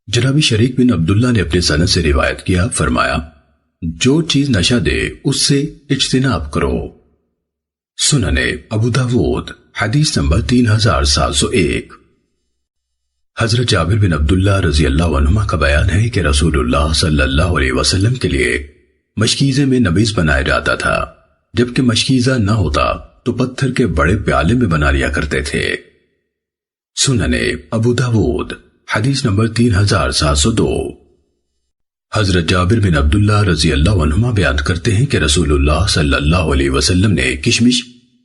جناب شریک بن عبداللہ نے اپنے سند سے روایت کیا، فرمایا جو چیز نشہ دے اس سے اجتناب کرو۔ سنن ابو داود حدیث نمبر 3701۔ حضرت جابر بن عبداللہ رضی اللہ عنہما کا بیان ہے کہ رسول اللہ صلی اللہ علیہ وسلم کے لیے مشکیزے میں نبیذ بنایا جاتا تھا، جبکہ مشکیزہ نہ ہوتا تو پتھر کے بڑے پیالے میں بنا لیا کرتے تھے۔ سنن ابو داود حدیث نمبر 3702۔ حضرت جابر بن عبداللہ رضی اللہ عنہما بیان کرتے ہیں کہ رسول اللہ صلی اللہ علیہ وسلم نے کشمش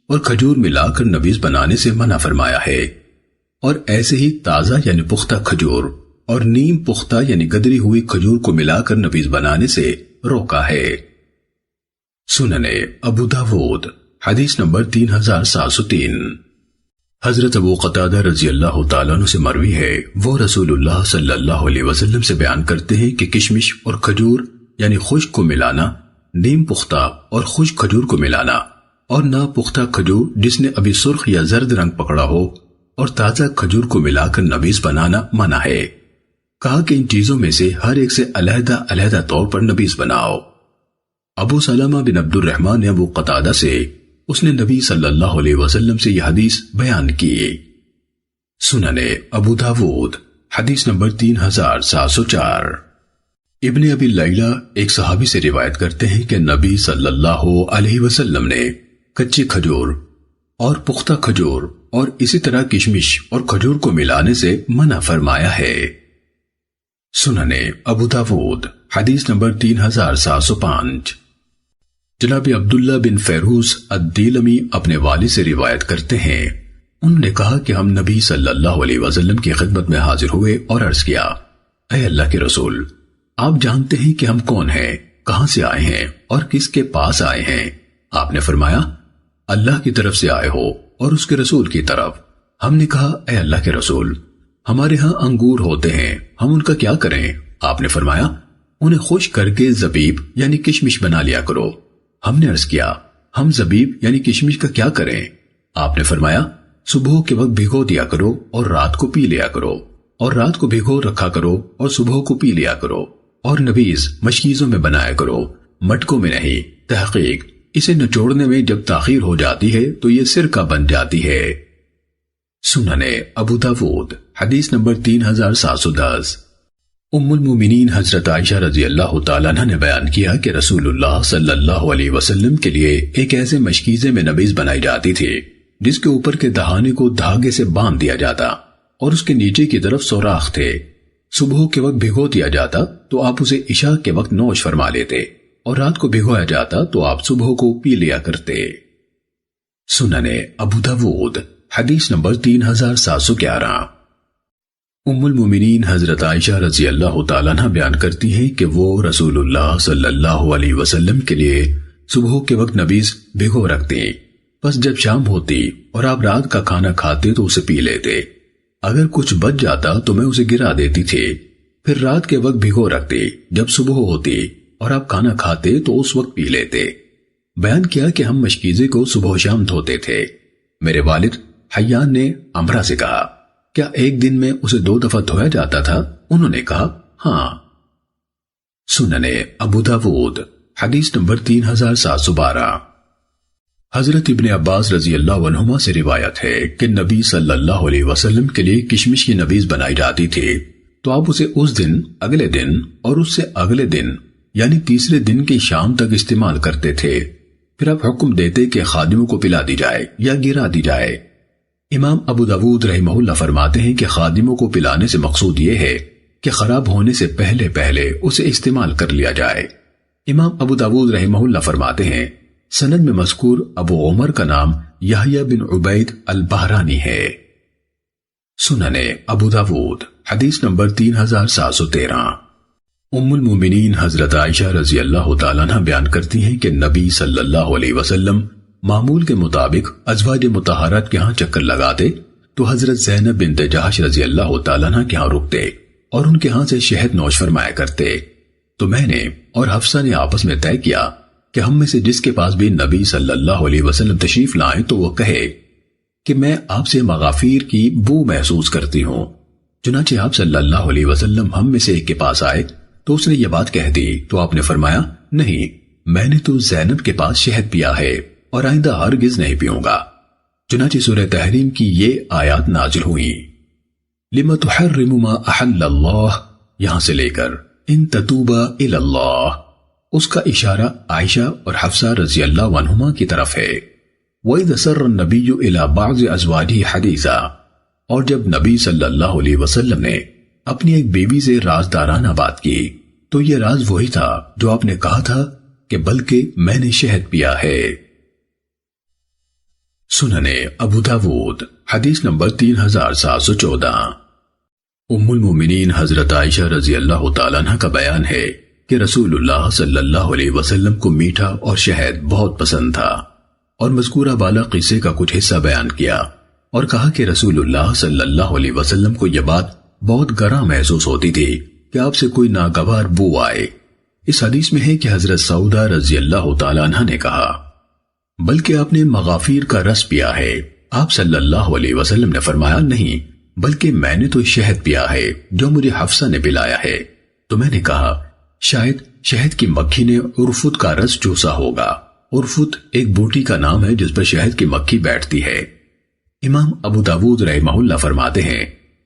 اور کھجور ملا کر نبیذ بنانے سے منع فرمایا ہے، اور ایسے ہی تازہ یعنی پختہ کھجور اور نیم پختہ یعنی گدری ہوئی کھجور کو ملا کر نبیذ بنانے سے روکا ہے۔ سنن ابو داود حدیث نمبر 3703۔ حضرت ابو قتادہ رضی اللہ تعالیٰ عنہ سے مروی ہے، وہ رسول اللہ صلی اللہ علیہ وسلم سے بیان کرتے ہیں کہ کشمش اور کھجور یعنی خشک کو ملانا، نیم پختہ اور خشک کھجور کو ملانا، اور نا پختہ کھجور جس نے ابھی سرخ یا زرد رنگ پکڑا ہو اور تازہ کھجور کو ملا کر نبیذ بنانا منع ہے۔ کہا کہ ان چیزوں میں سے ہر ایک سے علیحدہ علیحدہ طور پر نبیذ بناؤ۔ ابو سلمہ بن عبد الرحمن نے ابو قتادہ سے اس نے نبی صلی اللہ علیہ وسلم سے یہ حدیث بیان کی۔ سنن ابو داود حدیث نمبر 3704۔ ابن ابی لیلہ ایک صحابی سے روایت کرتے ہیں کہ نبی صلی اللہ علیہ وسلم نے کچی کھجور اور پختہ کھجور اور اسی طرح کشمش اور کھجور کو ملانے سے منع فرمایا ہے۔ سنن ابو داود حدیث نمبر 3705۔ جناب عبداللہ بن فیروز الدیلمی اپنے والد سے روایت کرتے ہیں، انہوں نے کہا کہ ہم نبی صلی اللہ علیہ وسلم کی خدمت میں حاضر ہوئے اور عرض کیا، اے اللہ کے رسول، آپ جانتے ہیں کہ ہم کون ہیں، کہاں سے آئے ہیں اور کس کے پاس آئے ہیں؟ آپ نے فرمایا، اللہ کی طرف سے آئے ہو اور اس کے رسول کی طرف۔ ہم نے کہا، اے اللہ کے رسول، ہمارے ہاں انگور ہوتے ہیں، ہم ان کا کیا کریں؟ آپ نے فرمایا، انہیں خشک کر کے زبیب یعنی کشمش بنا لیا کرو۔ ہم نے عرض کیا، ہم زبیب یعنی کشمش کا کیا کریں؟ آپ نے فرمایا، صبح کے وقت بھگو دیا کرو اور رات کو پی لیا کرو، اور رات کو بھگو رکھا کرو اور صبح کو پی لیا کرو، اور نبیذ مشکیزوں میں بنایا کرو، مٹکوں میں نہیں۔ تحقیق اسے نچوڑنے میں جب تاخیر ہو جاتی ہے تو یہ سرکہ بن جاتی ہے۔ سنن ابو داود حدیث نمبر 3710۔ ام المومنین حضرت عائشہ رضی اللہ تعالیٰ عنہ نے بیان کیا کہ رسول اللہ صلی اللہ علیہ وسلم کے لیے ایک ایسے مشکیزے میں نبیذ بنائی جاتی تھی جس کے اوپر کے دہانے کو دھاگے سے باندھ دیا جاتا اور اس کے نیچے کی طرف سوراخ تھے۔ صبح کے وقت بھگو دیا جاتا تو آپ اسے عشاء کے وقت نوش فرما لیتے، اور رات کو بھگویا جاتا تو آپ صبح کو پی لیا کرتے۔ سنن ابو داود حدیث نمبر 3711۔ ام المومنین حضرت عائشہ رضی اللہ تعالیٰ عنہ بیان کرتی ہیں کہ وہ رسول اللہ صلی اللہ علیہ وسلم کے لیے صبح کے وقت نبیذ بھگو رکھتی، بس جب شام ہوتی اور آپ رات کا کھانا کھاتے تو اسے پی لیتے، اگر کچھ بچ جاتا تو میں اسے گرا دیتی تھی، پھر رات کے وقت بھگو رکھتی، جب صبح ہوتی اور آپ کھانا کھاتے تو اس وقت پی لیتے۔ بیان کیا کہ ہم مشکیزے کو صبح و شام دھوتے تھے۔ میرے والد حیان نے امرہ سے کہا، کیا ایک دن میں اسے 2 دفعہ دھویا جاتا تھا؟ انہوں نے کہا، ہاں۔ سنن ابو داود حدیث نمبر 3712۔ حضرت ابن عباس رضی اللہ عنہما سے روایت ہے کہ نبی صلی اللہ علیہ وسلم کے لیے کشمش کی نبیذ بنائی جاتی تھی تو آپ اسے اس دن، اگلے دن اور اس سے اگلے دن یعنی تیسرے دن کی شام تک استعمال کرتے تھے، پھر آپ حکم دیتے کہ خادموں کو پلا دی جائے یا گرا دی جائے۔ امام ابو داود رحمہ اللہ فرماتے ہیں کہ خادموں کو پلانے سے مقصود یہ ہے کہ خراب ہونے سے پہلے پہلے اسے استعمال کر لیا جائے۔ امام ابو داود رحمہ اللہ فرماتے ہیں، سند میں مذکور ابو عمر کا نام یحییٰ بن عبید البہرانی ہے۔ سنن ابو داود حدیث نمبر 3713۔ ام المومنین حضرت عائشہ رضی اللہ تعالیٰ عنہ بیان کرتی ہیں کہ نبی صلی اللہ علیہ وسلم معمول کے مطابق ازواج مطہرات کے ہاں چکر لگاتے تو حضرت زینب بنت جحش رضی اللہ تعالیٰ عنہ کے ہاں رکتے اور ان کے ہاں سے شہد نوش فرمایا کرتے، تو میں نے اور حفصہ نے آپس میں طے کیا کہ ہم میں سے جس کے پاس بھی نبی صلی اللہ علیہ وسلم تشریف لائیں تو وہ کہے کہ میں آپ سے مغافیر کی بو محسوس کرتی ہوں۔ چنانچہ آپ صلی اللہ علیہ وسلم ہم میں سے ایک کے پاس آئے تو اس نے یہ بات کہہ دی تو آپ نے فرمایا نہیں، میں نے تو زینب کے پاس شہد پیا ہے اور آئندہ ہرگز نہیں پیوں گا۔ چنانچہ سورہ تحریم کی یہ آیات نازل ہوئی، لِمَ تُحَرِّمُ مَا أَحَلَّ اللَّهُ یہاں سے لے کر ان تتوبا الی اللہ، اس کا اشارہ عائشہ اور حفصہ رضی اللہ عنہما کی طرف ہے۔ وَإِذَا سَرَّ النَّبِيُّ إِلَى بَعْضِ أَزْوَاجِهِ حَدِيثًا، اور جب نبی صلی اللہ علیہ وسلم نے اپنی ایک بیوی سے رازدارانہ بات کی تو یہ راز وہی تھا جو آپ نے کہا تھا کہ بلکہ میں نے شہد پیا ہے۔ سننے ابو داود حدیث نمبر 3714۔ ام المومنین حضرت عائشہ رضی اللہ تعالیٰ عنہ کا بیان ہے کہ رسول اللہ صلی اللہ علیہ وسلم کو میٹھا اور شہد بہت پسند تھا، اور مذکورہ بالا قصے کا کچھ حصہ بیان کیا اور کہا کہ رسول اللہ صلی اللہ علیہ وسلم کو یہ بات بہت گراں محسوس ہوتی تھی کہ آپ سے کوئی ناگوار بو آئے۔ اس حدیث میں ہے کہ حضرت سعودہ رضی اللہ تعالیٰ عنہ نے کہا بلکہ آپ نے مغافیر کا رس پیا ہے۔ آپ صلی اللہ علیہ وسلم نے فرمایا نہیں، بلکہ میں نے تو شہد پیا ہے جو مجھے حفصہ نے پلایا ہے۔ تو میں نے کہا شاید شہد کی مکھی نے عرفت کا رس چوسا ہوگا۔ عرفت ایک بوٹی کا نام ہے جس پر شہد کی مکھی بیٹھتی ہے۔ امام ابو داود رحمہ اللہ فرماتے ہیں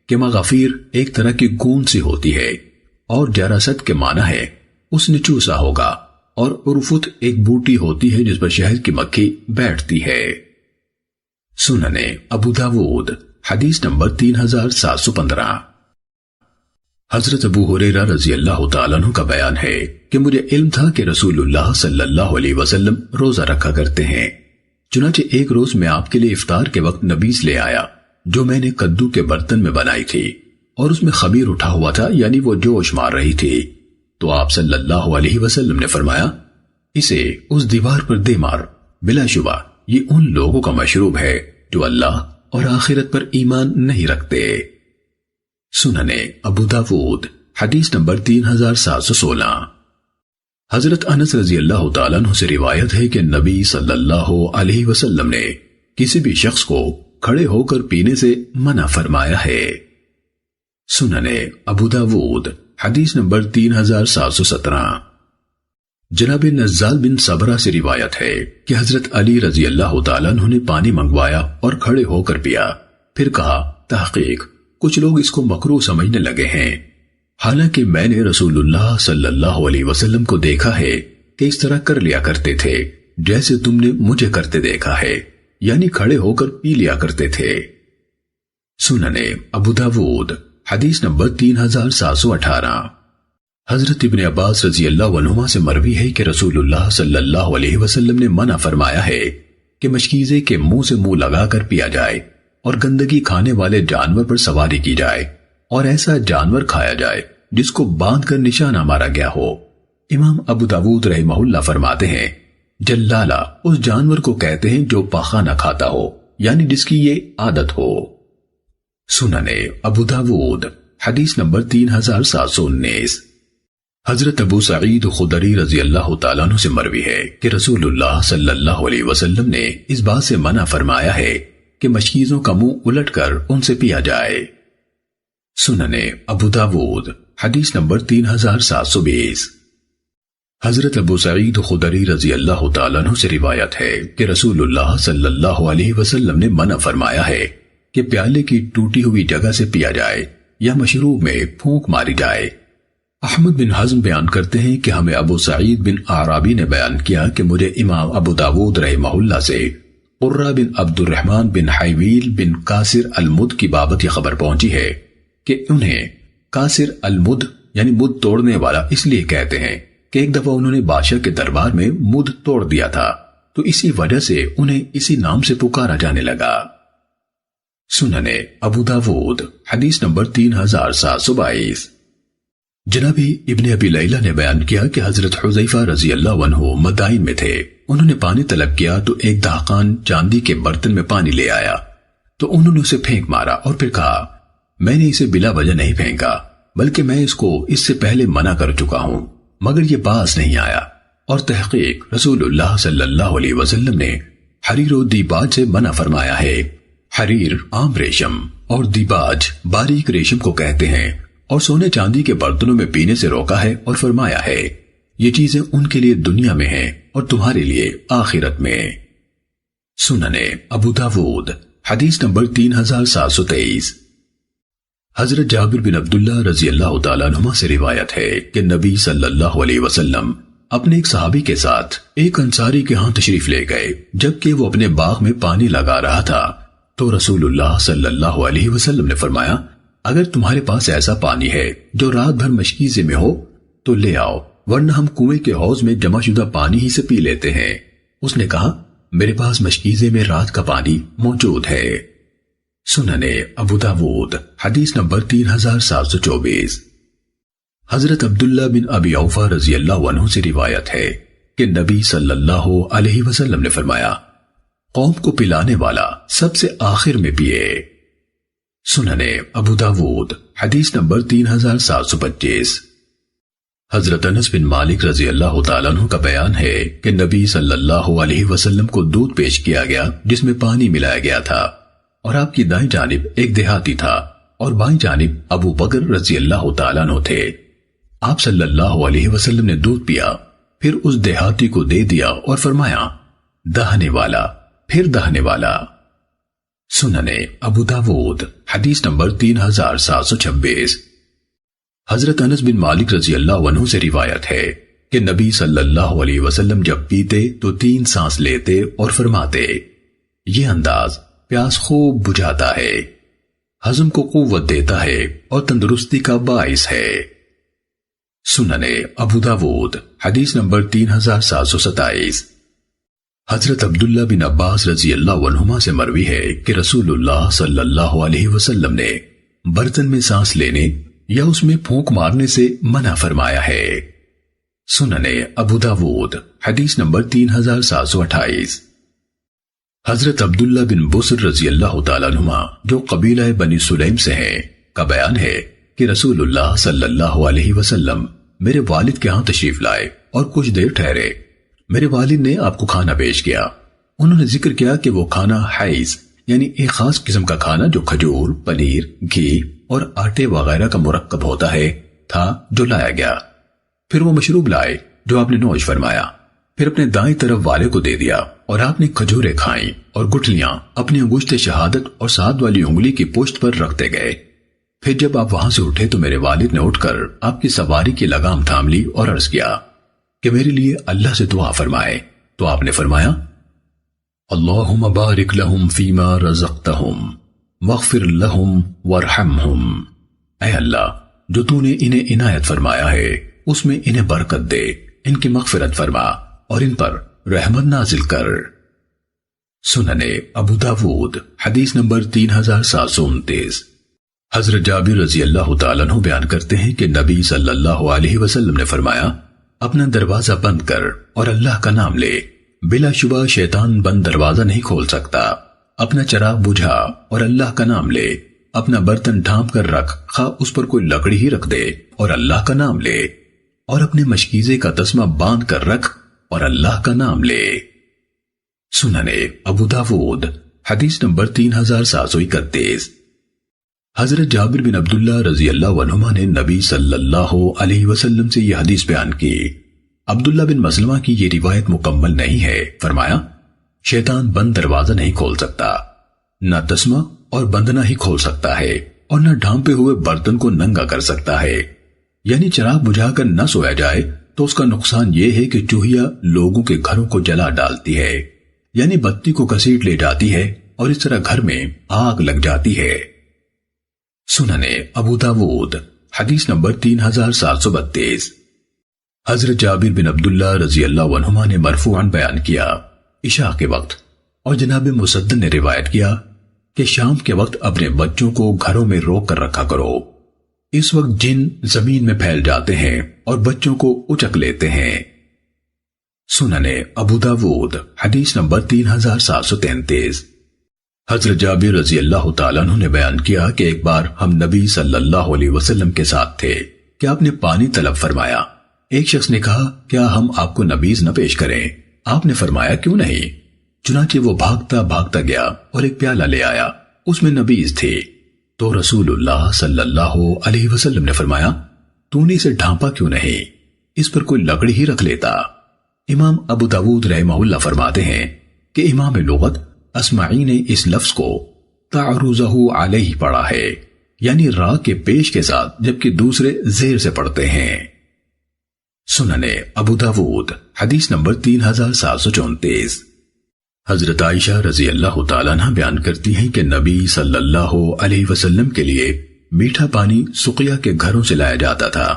کہ مغافیر ایک طرح کی گوند سی ہوتی ہے، اور جراست کے معنی ہے اس نے چوسا ہوگا، اور عرفت ایک بوٹی ہوتی ہے جس پر شہد کی مکھی بیٹھتی ہے۔ سننے ابو داود حدیث نمبر 3715۔ حضرت ابو ہریرہ رضی اللہ تعالیٰ عنہ کا بیان ہے کہ مجھے علم تھا کہ رسول اللہ صلی اللہ علیہ وسلم روزہ رکھا کرتے ہیں، چنانچہ ایک روز میں آپ کے لیے افطار کے وقت نبیذ لے آیا جو میں نے کدو کے برتن میں بنائی تھی، اور اس میں خمیر اٹھا ہوا تھا، یعنی وہ جوش مار رہی تھی۔ تو آپ صلی اللہ علیہ وسلم نے فرمایا اسے اس دیوار پر دے مار، بلا شبہ یہ ان لوگوں کا مشروب ہے جو اللہ اور آخرت پر ایمان نہیں رکھتے۔ سننے ابو داود حدیث نمبر 3716۔ حضرت انس رضی اللہ تعالیٰ عنہ سے روایت ہے کہ نبی صلی اللہ علیہ وسلم نے کسی بھی شخص کو کھڑے ہو کر پینے سے منع فرمایا ہے۔ سننے ابو داود حدیث نمبر 3717۔ جناب نزال بن صبرہ سے روایت ہے کہ حضرت علی رضی اللہ تعالیٰ عنہ نے پانی منگوایا اور کھڑے ہو کر پیا، پھر کہا تحقیق کچھ لوگ اس کو مکروہ سمجھنے لگے ہیں، حالانکہ میں نے رسول اللہ صلی اللہ علیہ وسلم کو دیکھا ہے کہ اس طرح کر لیا کرتے تھے جیسے تم نے مجھے کرتے دیکھا ہے، یعنی کھڑے ہو کر پی لیا کرتے تھے۔ سننے ابو داود حدیث نمبر 3718۔ حضرت ابن عباس رضی اللہ عنہما سے مروی ہے کہ رسول اللہ صلی اللہ علیہ وسلم نے منع فرمایا ہے کہ مشکیزے کے منہ سے منہ لگا کر پیا جائے اور گندگی کھانے والے جانور پر سواری کی جائے اور ایسا جانور کھایا جائے جس کو باندھ کر نشانہ مارا گیا ہو۔ امام ابو داود رحمہ اللہ فرماتے ہیں جلالہ اس جانور کو کہتے ہیں جو پاخانہ کھاتا ہو، یعنی جس کی یہ عادت ہو۔ سننے ابو داود حدیث نمبر 3719۔ حضرت ابو سعید خدری رضی اللہ تعالیٰ عنہ سے مروی ہے کہ رسول اللہ صلی اللہ علیہ وسلم نے اس بات سے منع فرمایا ہے کہ مشکیزوں کا منہ الٹ کر ان سے پیا جائے۔ سننے ابو داود حدیث نمبر 3720۔ حضرت ابو سعید خدری رضی اللہ تعالیٰ عنہ سے روایت ہے کہ رسول اللہ صلی اللہ علیہ وسلم نے منع فرمایا ہے کہ پیالے کی ٹوٹی ہوئی جگہ سے پیا جائے یا مشروب میں پھونک ماری جائے۔ احمد بن حزم بیان کرتے ہیں کہ ہمیں ابو سعید بن عرابی نے بیان کیا کہ مجھے امام ابو داود رحمہ اللہ سے قرہ بن عبد الرحمن بن حیویل بن قاسر المد کی بابت یہ خبر پہنچی ہے کہ انہیں قاسر المد یعنی مد توڑنے والا اس لیے کہتے ہیں کہ ایک دفعہ انہوں نے بادشاہ کے دربار میں مد توڑ دیا تھا، تو اسی وجہ سے انہیں اسی نام سے پکارا جانے لگا۔ سننے ابو داود حدیث نمبر 3722۔ جناب ابن ابی لیلہ نے بیان کیا کہ حضرت حذیفہ رضی اللہ عنہ مدائن میں تھے، انہوں نے پانی طلب کیا تو ایک دہقان چاندی کے برتن میں پانی لے آیا، تو انہوں نے اسے پھینک مارا اور پھر کہا میں نے اسے بلا وجہ نہیں پھینکا، بلکہ میں اس کو اس سے پہلے منع کر چکا ہوں، مگر یہ باز نہیں آیا، اور تحقیق رسول اللہ صلی اللہ علیہ وسلم نے حریر و دیباج سے منع فرمایا ہے۔ حریر عام ریشم اور دیباج باریک ریشم کو کہتے ہیں، اور سونے چاندی کے برتنوں میں پینے سے روکا ہے اور فرمایا ہے یہ چیزیں ان کے لیے دنیا میں ہیں اور تمہارے لیے آخرت میں۔ سننے ابو داود حدیث نمبر 3723۔ حضرت جابر بن عبداللہ رضی اللہ تعالیٰ عنہما سے روایت ہے کہ نبی صلی اللہ علیہ وسلم اپنے ایک صحابی کے ساتھ ایک انصاری کے ہاں تشریف لے گئے، جبکہ وہ اپنے باغ میں پانی لگا رہا تھا، تو رسول اللہ صلی اللہ علیہ وسلم نے فرمایا اگر تمہارے پاس ایسا پانی ہے جو رات بھر مشکیزے میں ہو تو لے آؤ، ورنہ ہم کنویں کے حوض میں جمع شدہ پانی ہی سے پی لیتے ہیں۔ اس نے کہا میرے پاس مشکیزے میں رات کا پانی موجود ہے۔ سننے ابو داود حدیث نمبر 3724۔ حضرت عبداللہ بن ابی اوفا رضی اللہ عنہ سے روایت ہے کہ نبی صلی اللہ علیہ وسلم نے فرمایا قوم کو پلانے والا سب سے آخر میں پیے۔ سننے ابو داود حدیث نمبر 3725۔ حضرت انس بن مالک رضی اللہ تعالیٰ عنہ کا بیان ہے کہ نبی صلی اللہ علیہ وسلم کو دودھ پیش کیا گیا جس میں پانی ملایا گیا تھا، اور آپ کی دائیں جانب ایک دیہاتی تھا اور بائیں جانب ابو بکر رضی اللہ تعالیٰ عنہ تھے۔ آپ صلی اللہ علیہ وسلم نے دودھ پیا، پھر اس دیہاتی کو دے دیا اور فرمایا دہنے والا پھر دہنے والا۔ سننے ابو داود حدیث نمبر 3726۔ حضرت انس بن مالک رضی اللہ عنہ سے روایت ہے کہ نبی صلی اللہ علیہ وسلم جب پیتے تو 3 سانس لیتے اور فرماتے یہ انداز پیاس خوب بجھاتا ہے، ہضم کو قوت دیتا ہے اور تندرستی کا باعث ہے۔ سننے ابو داود حدیث نمبر 3727۔ حضرت عبداللہ بن عباس رضی اللہ عنہما سے مروی ہے کہ رسول اللہ صلی اللہ علیہ وسلم نے برتن میں سانس لینے یا اس میں پھونک مارنے سے منع فرمایا ہے۔ سننے ابو داود حدیث نمبر 3728۔ حضرت عبداللہ بن بسر رضی اللہ تعالیٰ عنہما جو قبیلہ بنی سلیم سے ہیں کا بیان ہے کہ رسول اللہ صلی اللہ علیہ وسلم میرے والد کے ہاں تشریف لائے اور کچھ دیر ٹھہرے۔ میرے والد نے آپ کو کھانا پیش کیا، انہوں نے ذکر کیا کہ وہ کھانا حیز یعنی ایک خاص قسم کا کھانا جو کھجور، پنیر، گھی اور آٹے وغیرہ کا مرکب ہوتا ہے تھا جو لایا گیا۔ پھر وہ مشروب لائے جو آپ نے نوش فرمایا، پھر اپنے دائیں طرف والے کو دے دیا اور آپ نے کھجوریں کھائیں اور گٹھلیاں اپنی انگشت شہادت اور ساتھ والی انگلی کی پشت پر رکھتے گئے۔ پھر جب آپ وہاں سے اٹھے تو میرے والد نے اٹھ کر آپ کی سواری کی لگام تھام لی اور عرض کیا کہ میرے لیے اللہ سے دعا فرمائے، تو آپ نے فرمایا اللہم بارک لہم فیما رزقتہم واغفر لہم وارحمہم، اے اللہ جو تو نے انہیں عنایت فرمایا ہے اس میں انہیں برکت دے، ان کی مغفرت فرما اور ان پر رحمت نازل کر۔ سننے ابو داود حدیث نمبر 3729۔ حضرت جابر رضی اللہ تعالیٰ عنہ بیان کرتے ہیں کہ نبی صلی اللہ علیہ وسلم نے فرمایا اپنا دروازہ بند کر اور اللہ کا نام لے، بلا شبہ شیطان بند دروازہ نہیں کھول سکتا۔ اپنا چراغ بجھا اور اللہ کا نام لے، اپنا برتن ڈھانپ کر رکھ، خواہ اس پر کوئی لکڑی ہی رکھ دے اور اللہ کا نام لے، اور اپنے مشکیزے کا تسمہ باندھ کر رکھ اور اللہ کا نام لے۔ سننے ابو داود حدیث نمبر 3731۔ حضرت جابر بن عبداللہ رضی اللہ عنہما نے نبی صلی اللہ علیہ وسلم سے یہ حدیث بیان کی۔ عبداللہ بن مسلمہ کی یہ روایت مکمل نہیں ہے، فرمایا شیطان بند دروازہ نہیں کھول سکتا، نہ تسمہ اور بندنا ہی کھول سکتا ہے اور نہ ڈھانپے ہوئے برتن کو ننگا کر سکتا ہے، یعنی چراغ بجھا کر نہ سویا جائے تو اس کا نقصان یہ ہے کہ چوہیا لوگوں کے گھروں کو جلا ڈالتی ہے، یعنی بتی کو گھسیٹ لے جاتی ہے اور اس طرح گھر میں آگ لگ جاتی ہے۔ سننے ابو داود حدیث نمبر 3732۔ حضرت جابر بن عبداللہ رضی اللہ عنہما نے مرفوعاً بیان کیا عشاء کے وقت، اور جناب مسدد نے روایت کیا کہ شام کے وقت اپنے بچوں کو گھروں میں روک کر رکھا کرو، اس وقت جن زمین میں پھیل جاتے ہیں اور بچوں کو اچک لیتے ہیں۔ سننے ابو داود حدیث نمبر 3733۔ حضرت جابر رضی اللہ تعالیٰ عنہ نے بیان کیا کہ ایک بار ہم نبی صلی اللہ علیہ وسلم کے ساتھ تھے کہ آپ نے پانی طلب فرمایا۔ ایک شخص نے کہا کیا ہم آپ کو نبیذ نہ پیش کریں؟ آپ نے فرمایا کیوں نہیں؟ چنانچہ وہ بھاگتا بھاگتا گیا اور ایک پیالہ لے آیا، اس میں نبیذ تھی۔ تو رسول اللہ صلی اللہ علیہ وسلم نے فرمایا تو نے اسے ڈھانپا کیوں نہیں؟ اس پر کوئی لکڑی ہی رکھ لیتا۔ امام ابو داود رحمہ اللہ فرماتے ہیں کہ امام لغت اسمعی نے اس لفظ کو تعرضہ علیہ پڑھا ہے، یعنی را کے پیش کے ساتھ، جبکہ دوسرے زیر سے پڑھتے ہیں۔ سنن ابو داود حدیث نمبر 3734۔ حضرت عائشہ رضی اللہ تعالیٰ عنہ بیان کرتی ہیں کہ نبی صلی اللہ علیہ وسلم کے لیے میٹھا پانی سقیہ کے گھروں سے لایا جاتا تھا۔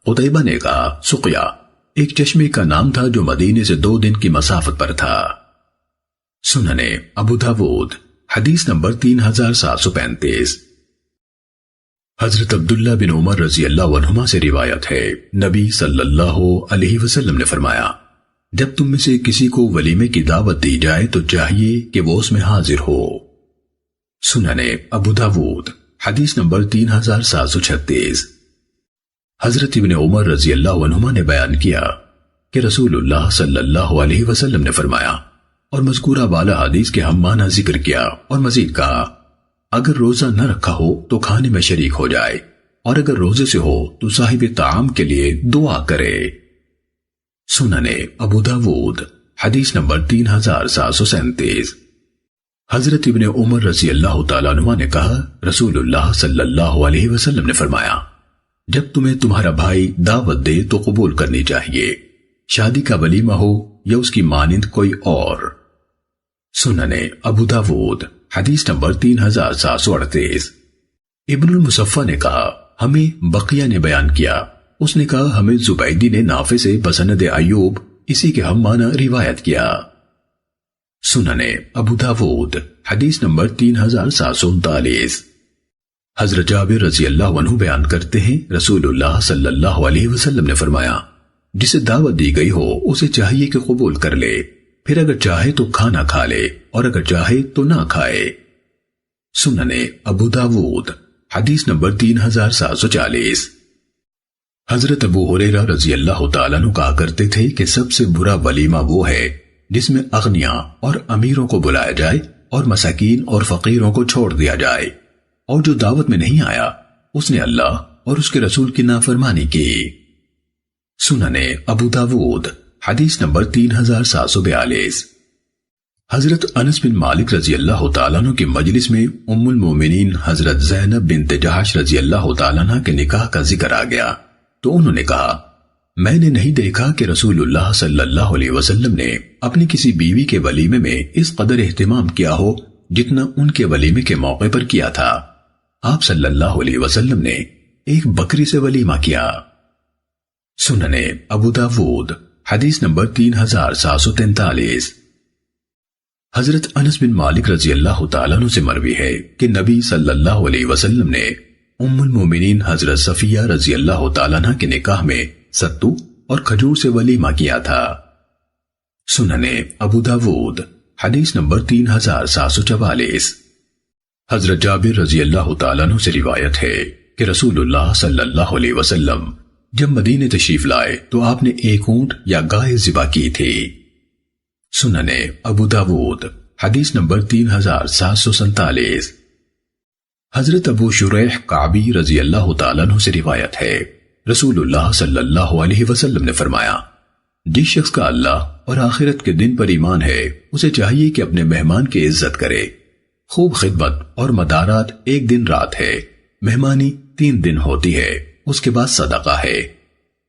قتیبہ نے کہا سقیہ ایک چشمے کا نام تھا جو مدینے سے 2 دن کی مسافت پر تھا۔ سنن ابو داود حدیث نمبر 3735۔ حضرت عبداللہ بن عمر رضی اللہ عنہما سے روایت ہے، نبی صلی اللہ علیہ وسلم نے فرمایا جب تم میں سے کسی کو ولیمے کی دعوت دی جائے تو چاہیے کہ وہ اس میں حاضر ہو۔ سنن ابو داود حدیث نمبر 3736۔ حضرت ابن عمر رضی اللہ عنہما نے بیان کیا کہ رسول اللہ صلی اللہ علیہ وسلم نے فرمایا اور مذکورہ والا حدیث کے ہم معنی ذکر کیا اور مزید کہا اگر روزہ نہ رکھا ہو تو کھانے میں شریک ہو جائے، اور اگر روزے سے ہو تو صاحب طعام کے لیے دعا کرے۔ سنن ابو داود حدیث نمبر 3737۔ حضرت ابن عمر رضی اللہ تعالیٰ عنہ نے کہا رسول اللہ صلی اللہ علیہ وسلم نے فرمایا جب تمہیں تمہارا بھائی دعوت دے تو قبول کرنی چاہیے، شادی کا ولیمہ ہو یا اس کی مانند کوئی اور۔ سنن ابو داود حدیث نمبر 3738۔ ابن المصفى نے کہا ہمیں بقیہ نے بیان کیا، اس نے کہا ہمیں زبیدی نے نافع سے بسند ایوب اسی کے ہم معنی روایت کیا۔ سنن ابو داود حدیث نمبر 3739۔ حضرت جابر رضی اللہ عنہ بیان کرتے ہیں رسول اللہ صلی اللہ علیہ وسلم نے فرمایا جسے دعوت دی گئی ہو اسے چاہیے کہ قبول کر لے، پھر اگر چاہے تو کھانا کھا لے اور اگر چاہے تو نہ کھائے۔ سنن ابو داود حدیث نمبر 3740۔ حضرت ابو ہریرہ رضی اللہ تعالیٰ عنہ کہا کرتے تھے کہ سب سے برا ولیمہ وہ ہے جس میں اغنیاء اور امیروں کو بلایا جائے اور مساکین اور فقیروں کو چھوڑ دیا جائے، اور جو دعوت میں نہیں آیا اس نے اللہ اور اس کے رسول کی نافرمانی کی۔ سنن ابو داود حدیث نمبر 3742۔ حضرت انس بن مالک رضی اللہ تعالیٰ عنہ کی مجلس میں ام المومنین حضرت زینب بنت جحش رضی اللہ تعالیٰ عنہ کے نکاح کا ذکر آ گیا تو انہوں نے کہا میں نے نہیں دیکھا کہ رسول اللہ صلی اللہ علیہ وسلم نے اپنی کسی بیوی کے ولیمے میں اس قدر اہتمام کیا ہو جتنا ان کے ولیمے کے موقع پر کیا تھا۔ آپ صلی اللہ علیہ وسلم نے ایک بکری سے ولیمہ کیا۔ سنن ابو داود حدیث نمبر 3743۔ حضرت انس بن مالک رضی اللہ تعالیٰ عنہ سے مروی ہے کہ نبی صلی اللہ علیہ وسلم نے ام المومنین حضرت صفیہ رضی اللہ تعالیٰ عنہ کے نکاح میں ستو اور کھجور سے ولیمہ کیا تھا۔ سنن ابو داود حدیث نمبر 3744۔ حضرت جابر رضی اللہ تعالیٰ عنہ سے روایت ہے کہ رسول اللہ صلی اللہ علیہ وسلم جب مدینے تشریف لائے تو آپ نے ایک اونٹ یا گائے ذبح کی تھی۔ سنن ابو داود حدیث نمبر 3747۔ حضرت ابو شریح کعبی رضی اللہ تعالیٰ عنہ سے روایت ہے رسول اللہ صلی اللہ علیہ وسلم نے فرمایا جس شخص کا اللہ اور آخرت کے دن پر ایمان ہے اسے چاہیے کہ اپنے مہمان کی عزت کرے۔ خوب خدمت اور مدارات 1 دن رات ہے، مہمانی 3 دن ہوتی ہے، اس کے بعد صدقہ ہے۔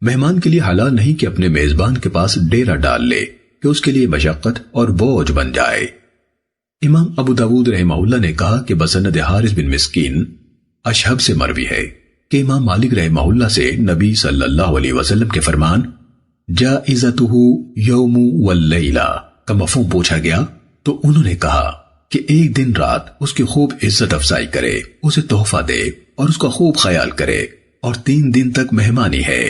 مہمان کے لیے حلال نہیں کہ اپنے میزبان کے پاس ڈیرا ڈال لے کہ اس کے لیے مشقت اور بوجھ بن جائے۔ امام ابو داود رحمہ اللہ نے کہا کہ بسند حارث بن مسکین اشہب سے مروی ہے کہ امام مالک رحمہ اللہ سے نبی صلی اللہ علیہ وسلم کے فرمان جائزتہ یوم واللیلہ کا مفہوم پوچھا گیا تو انہوں نے کہا کہ 1 دن رات اس کی خوب عزت افزائی کرے، اسے تحفہ دے اور اس کا خوب خیال کرے، اور 3 دن تک مہمانی ہے۔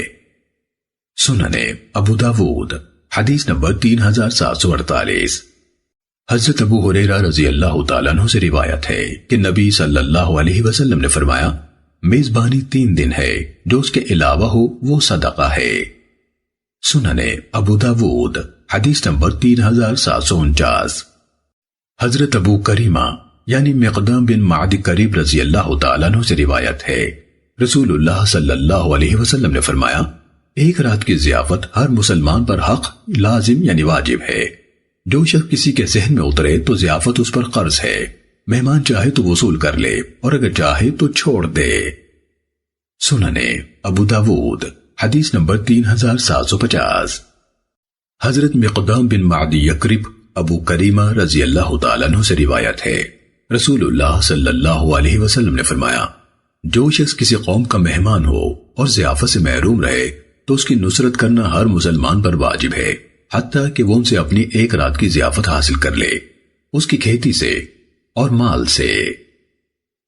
سنن ابو داود حدیث نمبر 3748۔ حضرت ابو ہریرہ رضی اللہ تعالیٰ عنہ سے روایت ہے کہ نبی صلی اللہ علیہ وسلم نے فرمایا میزبانی 3 دن ہے، جو اس کے علاوہ ہو وہ صدقہ ہے۔ سنن ابو داود حدیث نمبر 3749۔ حضرت ابو کریمہ یعنی مقدام بن معد کریب رضی اللہ تعالیٰ عنہ سے روایت ہے، رسول اللہ صلی اللہ علیہ وسلم نے فرمایا، ایک رات کی ضیافت ہر مسلمان پر حق لازم یعنی واجب ہے۔ جو شخص کسی کے ذہن میں اترے تو ضیافت اس پر قرض ہے، مہمان چاہے تو وصول کر لے اور اگر چاہے تو چھوڑ دے۔ سننے ابو داود حدیث نمبر 3750۔ حضرت مقدام بن معد یکرب ابو کریمہ رضی اللہ تعالیٰ عنہ سے روایت ہے، رسول اللہ صلی اللہ علیہ وسلم نے فرمایا، جو شخص کسی قوم کا مہمان ہو اور ضیافت سے محروم رہے تو اس کی نصرت کرنا ہر مسلمان پر واجب ہے، حتیٰ کہ وہ ان سے اپنی ایک رات کی ضیافت حاصل کر لے، اس کی کھیتی سے اور مال سے۔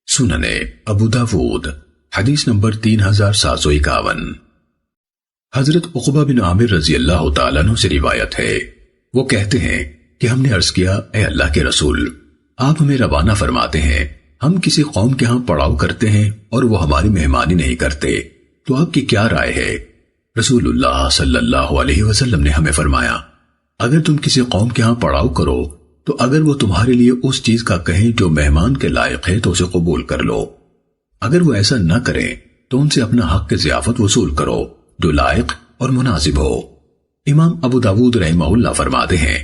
سننے ابو داود حدیث نمبر 3751۔ حضرت عقبہ بن عامر رضی اللہ تعالیٰ عنہ سے روایت ہے، وہ کہتے ہیں کہ ہم نے عرض کیا، اے اللہ کے رسول، آپ ہمیں روانہ فرماتے ہیں، ہم کسی قوم کے ہاں پڑاؤ کرتے ہیں اور وہ ہماری مہمانی نہیں کرتے، تو آپ کی کیا رائے ہے؟ رسول اللہ صلی اللہ علیہ وسلم نے ہمیں فرمایا، اگر تم کسی قوم کے ہاں پڑاؤ کرو تو اگر وہ تمہارے لیے اس چیز کا کہیں جو مہمان کے لائق ہے تو اسے قبول کر لو، اگر وہ ایسا نہ کریں تو ان سے اپنا حق کے ضیافت وصول کرو جو لائق اور مناسب ہو۔ امام ابو داود رحمہ اللہ فرماتے ہیں،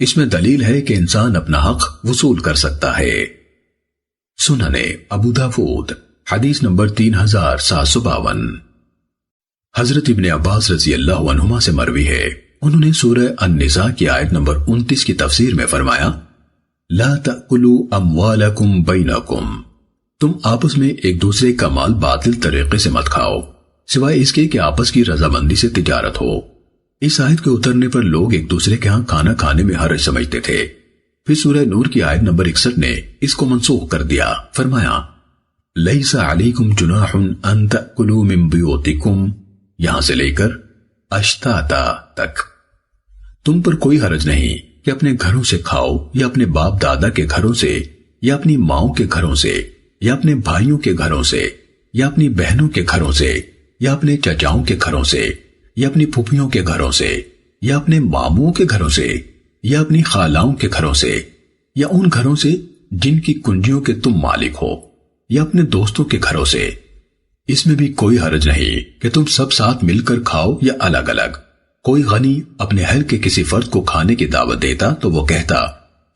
اس میں دلیل ہے کہ انسان اپنا حق وصول کر سکتا ہے۔ سننے ابو داود حدیث نمبر 3752۔ حضرت ابن عباس رضی اللہ عنہما سے مروی ہے، انہوں نے سورہ النساء کی آیت نمبر 29 کی تفسیر میں فرمایا، لا تأکلوا اموالکم بینکم، تم آپس میں ایک دوسرے کا مال باطل طریقے سے مت کھاؤ سوائے اس کے کہ آپس کی رضامندی سے تجارت ہو۔ اس آیت کے اترنے پر لوگ ایک دوسرے کے ہاں کھانا کھانے میں حرج سمجھتے تھے، پھر سورہ نور کی آیت نمبر 61 نے اس کو منسوخ کر دیا، فرمایا لیس علیکم جناح ان تأکلوا من بیوتکم، یہاں سے لے کر اشتاتا تک، تم پر کوئی حرج نہیں کہ اپنے گھروں سے کھاؤ یا اپنے باپ دادا کے گھروں سے یا اپنی ماؤں کے گھروں سے یا اپنے بھائیوں کے گھروں سے یا اپنی بہنوں کے گھروں سے یا اپنے چچاؤں کے گھروں سے یا اپنی پھوپھیوں کے گھروں سے یا اپنے ماموں کے گھروں سے یا اپنی خالاؤں کے گھروں سے یا ان گھروں سے جن کی کنجیوں کے تم مالک ہو یا اپنے دوستوں کے گھروں سے، اس میں بھی کوئی حرج نہیں کہ تم سب ساتھ مل کر کھاؤ یا الگ الگ۔ کوئی غنی اپنے اہل کے کسی فرد کو کھانے کی دعوت دیتا تو وہ کہتا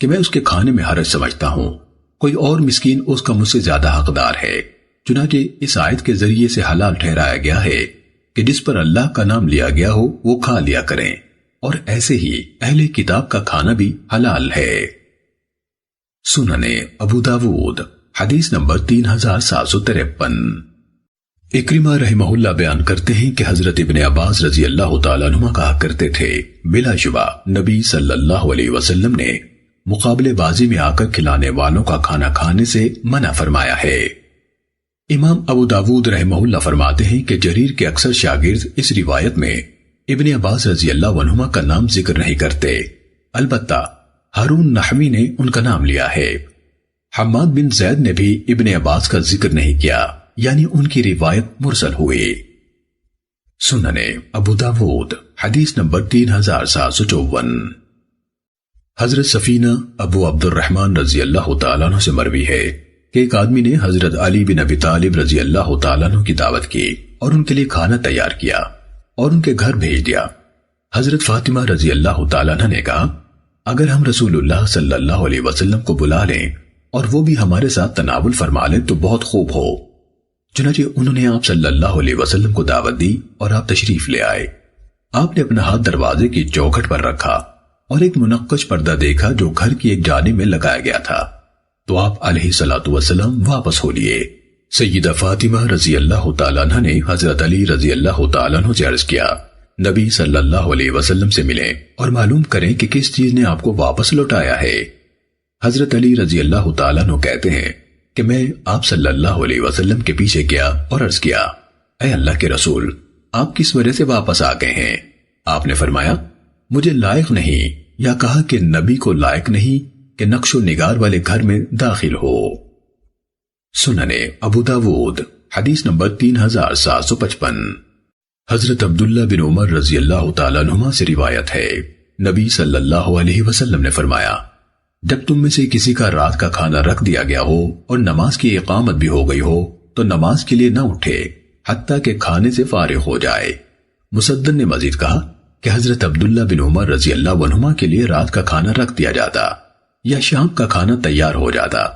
کہ میں اس کے کھانے میں حرج سمجھتا ہوں، کوئی اور مسکین اس کا مجھ سے زیادہ حقدار ہے۔ چنانچہ اس آیت کے ذریعے سے حلال ٹھہرایا گیا ہے کہ جس پر اللہ کا نام لیا گیا ہو وہ کھا لیا کریں، اور ایسے ہی اہل کتاب کا کھانا بھی حلال ہے۔ سننے ابو داود حدیث نمبر 3753۔ اکرمہ رحمہ اللہ بیان کرتے ہیں کہ حضرت ابن عباس رضی اللہ تعالیٰ عنہ کہا کرتے تھے، بلا شبہ نبی صلی اللہ علیہ وسلم نے مقابلے بازی میں آ کر کھلانے والوں کا کھانا کھانے سے منع فرمایا ہے۔ امام ابو داود رحمہ اللہ فرماتے ہیں کہ جریر کے اکثر شاگرد اس روایت میں ابن عباس رضی اللہ عنہما کا نام ذکر نہیں کرتے، البتہ ہارون نحوی نے ان کا نام لیا ہے۔ حماد بن زید نے بھی ابن عباس کا ذکر نہیں کیا، یعنی ان کی روایت مرسل ہوئی۔ سننے ابو داود حدیث نمبر 3754۔ حضرت سفینہ ابو عبد الرحمن رضی اللہ تعالیٰ عنہ سے مروی ہے کہ ایک آدمی نے حضرت علی بن ابی طالب رضی اللہ تعالیٰ عنہ کی دعوت کی اور ان کے لیے کھانا تیار کیا اور ان کے گھر بھیج دیا۔ حضرت فاطمہ رضی اللہ تعالیٰ عنہ نے کہا، اگر ہم رسول اللہ صلی اللہ علیہ وسلم کو بلا لیں اور وہ بھی ہمارے ساتھ تناول فرما لیں تو بہت خوب ہو۔ چنانچہ انہوں نے آپ صلی اللہ علیہ وسلم کو دعوت دی اور آپ تشریف لے آئے۔ آپ نے اپنا ہاتھ دروازے کی چوکھٹ پر رکھا اور ایک منقش پردہ دیکھا جو گھر کی ایک جانب میں لگایا گیا تھا، تو آپ علیہ الصلوۃ والسلام واپس ہو لیے۔ سیدہ فاطمہ رضی اللہ تعالیٰ عنہ نے حضرت علی رضی اللہ تعالیٰ عنہ سے عرض کیا، نبی صلی اللہ علیہ وسلم سے ملیں اور معلوم کریں کہ کس چیز نے آپ کو واپس لوٹایا ہے۔ حضرت علی رضی اللہ تعالیٰ عنہ کہتے ہیں کہ میں آپ صلی اللہ علیہ وسلم کے پیچھے گیا اور عرض کیا، اے اللہ کے رسول، آپ کس وجہ سے واپس آ گئے ہیں؟ آپ نے فرمایا، مجھے لائق نہیں، یا کہا کہ نبی کو لائق نہیں کہ نقش و نگار والے گھر میں داخل ہو۔ سننے ابو داود حدیث نمبر 3755۔ حضرت عبداللہ بن عمر رضی اللہ تعالیٰ عنہما سے روایت ہے، نبی صلی اللہ علیہ وسلم نے فرمایا، جب تم میں سے کسی کا رات کا کھانا رکھ دیا گیا ہو اور نماز کی اقامت بھی ہو گئی ہو تو نماز کے لیے نہ اٹھے حتیٰ کہ کھانے سے فارغ ہو جائے۔ مسدد نے مزید کہا کہ حضرت عبداللہ بن عمر رضی اللہ عنہما کے لیے رات کا کھانا رکھ دیا جاتا یا شام کا کھانا تیار ہو جاتا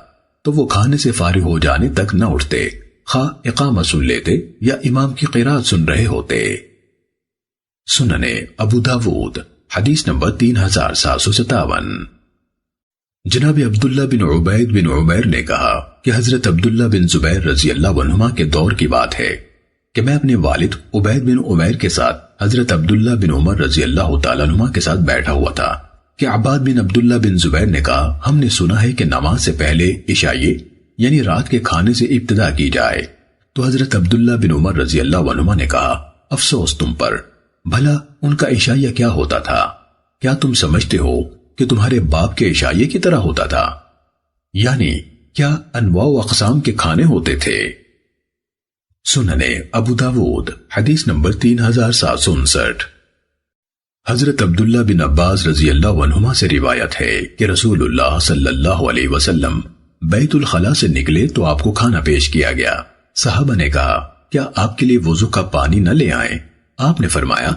تو وہ کھانے سے فارغ ہو جانے تک نہ اٹھتے، خواہ اقامت سن لیتے یا امام کی قرات سن رہے ہوتے۔ سننے ابو داود حدیث نمبر 3757۔ جناب عبداللہ بن عبید بن عمیر نے کہا کہ حضرت عبداللہ بن زبیر رضی اللہ عنہما کے دور کی بات ہے کہ میں اپنے والد عبید بن عمیر کے ساتھ حضرت عبداللہ بن عمر رضی اللہ تعالیٰ عنہما کے ساتھ بیٹھا ہوا تھا کہ عباد بن عبداللہ بن زبیر نے کہا ہم نے سنا ہے کہ نماز سے پہلے عشائیے یعنی رات کے کھانے سے ابتدا کی جائے، تو حضرت عبداللہ بن عمر رضی اللہ عنہما نے کہا افسوس تم پر، بھلا ان کا عشائیہ کیا ہوتا تھا؟ کیا تم سمجھتے ہو کہ تمہارے باپ کے عشائیے کی طرح ہوتا تھا؟ یعنی کیا انواع و اقسام کے کھانے ہوتے تھے؟ سننے ابو داود حدیث نمبر 3759۔ حضرت عبداللہ بن عباس رضی اللہ عنہما سے روایت ہے کہ رسول اللہ صلی اللہ علیہ وسلم بیت الخلاء سے نکلے تو آپ کو کھانا پیش کیا گیا۔ صحابہ نے کہا کیا آپ کے لیے وضو کا پانی نہ لے آئیں؟ آپ نے فرمایا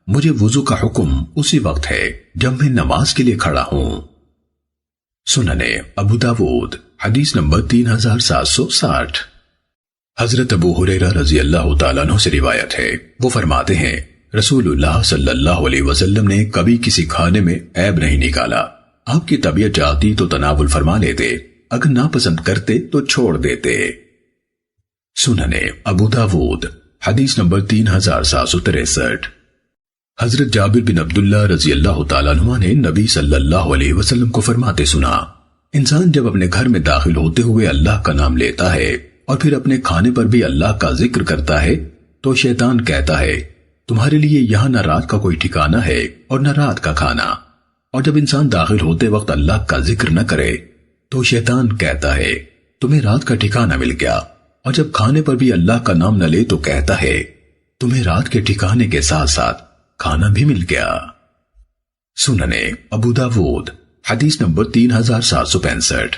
مجھے وضو کا حکم اسی وقت ہے جب میں نماز کے لیے کھڑا ہوں۔ سننے ابو داود حدیث نمبر 3760۔ حضرت ابو ہریرہ رضی اللہ تعالیٰ عنہ سے روایت ہے، وہ فرماتے ہیں رسول اللہ صلی اللہ علیہ وسلم نے کبھی کسی کھانے میں عیب نہیں نکالا، آپ کی طبیعت چاہتی تو تناول فرما لیتے، اگر ناپسند کرتے تو چھوڑ دیتے۔ سننے ابو داود حدیث نمبر 3763۔ حضرت جابر بن عبداللہ رضی اللہ تعالیٰ عنہ نے نبی صلی اللہ علیہ وسلم کو فرماتے سنا، انسان جب اپنے گھر میں داخل ہوتے ہوئے اللہ کا نام لیتا ہے اور پھر اپنے کھانے پر بھی اللہ کا ذکر کرتا ہے تو شیطان کہتا ہے تمہارے لیے یہاں نہ رات کا کوئی ٹھکانہ ہے اور نہ رات کا کھانا، اور جب انسان داخل ہوتے وقت اللہ کا ذکر نہ کرے تو شیطان کہتا ہے تمہیں رات کا ٹھکانہ مل گیا، اور جب کھانے پر بھی اللہ کا نام نہ لے تو کہتا ہے تمہیں رات کے ٹھکانے کے ساتھ ساتھ کھانا بھی مل گیا۔ سننے ابو داود حدیث نمبر 3765۔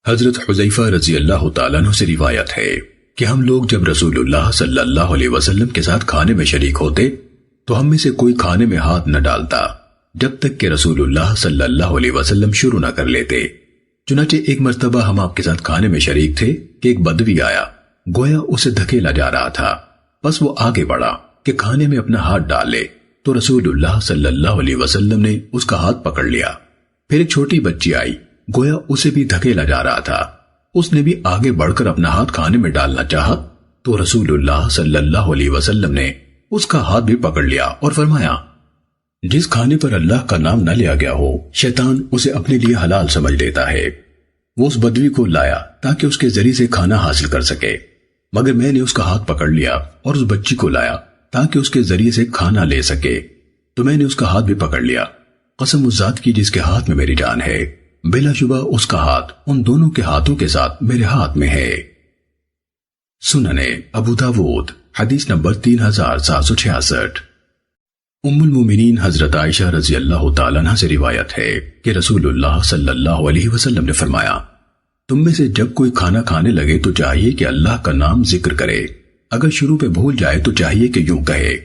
حضرت حذیفہ رضی اللہ تعالیٰ عنہ سے روایت ہے کہ ہم لوگ جب رسول اللہ صلی اللہ علیہ وسلم کے ساتھ کھانے میں شریک ہوتے تو ہم میں سے کوئی کھانے میں ہاتھ نہ ڈالتا جب تک کہ رسول اللہ صلی اللہ علیہ وسلم شروع نہ کر لیتے۔ چنانچہ ایک مرتبہ ہم آپ کے ساتھ کھانے میں شریک تھے کہ ایک بدوی آیا، گویا اسے دھکیلا جا رہا تھا، بس وہ آگے بڑھا کہ کھانے میں اپنا ہاتھ ڈالے تو رسول اللہ صلی اللہ علیہ وسلم نے اس کا ہاتھ پکڑ لیا۔ پھر ایک چھوٹی بچی آئی، گویا اسے بھی دھکیلا جا رہا تھا، اس نے بھی آگے بڑھ کر اپنا ہاتھ کھانے میں ڈالنا چاہا تو رسول اللہ صلی اللہ علیہ وسلم نے اس کا ہاتھ بھی پکڑ لیا اور فرمایا جس کھانے پر اللہ کا نام نہ لیا گیا ہو شیطان اسے اپنے لیے حلال سمجھ لیتا ہے۔ وہ اس بدوی کو لایا تاکہ اس کے ذریعے سے کھانا حاصل کر سکے، مگر میں نے اس کا ہاتھ پکڑ لیا اور اس بچی کو لایا تاکہ اس کے ذریعے سے کھانا لے سکے، تو میں نے اس کا ہاتھ بھی پکڑ لیا۔ قسم اس ذات کی جس کے ہاتھ میں میری جان ہے، بلا شبہ اس کا ہاتھ ان دونوں کے ہاتھوں کے ساتھ میرے ہاتھ میں ہے۔ سننے ابو داود حدیث نمبر 3766۔ ام المومنین حضرت عائشہ رضی اللہ تعالیٰ عنہ سے روایت ہے کہ رسول اللہ صلی اللہ علیہ وسلم نے فرمایا تم میں سے جب کوئی کھانا کھانے لگے تو چاہیے کہ اللہ کا نام ذکر کرے، اگر شروع پہ بھول جائے تو چاہیے کہ یوں کہے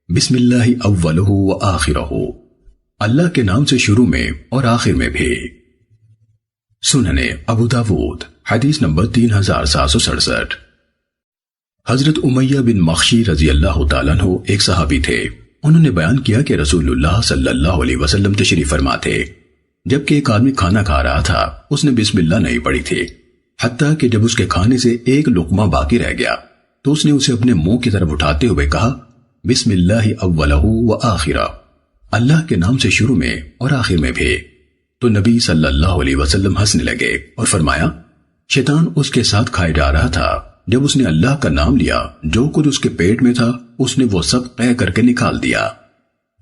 بسم اللہ اولہ و آخرہ، اللہ کے نام سے شروع میں اور آخر میں بھی۔ سننے ابو داود حدیث نمبر 3767۔ حضرت امیہ بن مخشی رضی اللہ تعالیٰ عنہ ایک صحابی تھے، انہوں نے بیان کیا کہ رسول اللہ صلی اللہ علیہ وسلم تشریف فرما تھے، جبکہ ایک آدمی کھانا کھا رہا تھا، اس نے بسم اللہ نہیں پڑھی تھی، حتیٰ کہ جب اس کے کھانے سے ایک لقمہ باقی رہ گیا تو اس نے اسے اپنے منہ کی طرف اٹھاتے ہوئے کہا بسم اللہ اولہ و آخرہ، اللہ کے نام سے شروع میں اور آخر میں بھی۔ تو نبی صلی اللہ علیہ وسلم ہنسنے لگے اور فرمایا شیطان اس کے ساتھ کھائے جا رہا تھا، جب اس نے اللہ کا نام لیا جو کچھ اس کے پیٹ میں تھا اس نے وہ سب طے کر کے نکال دیا۔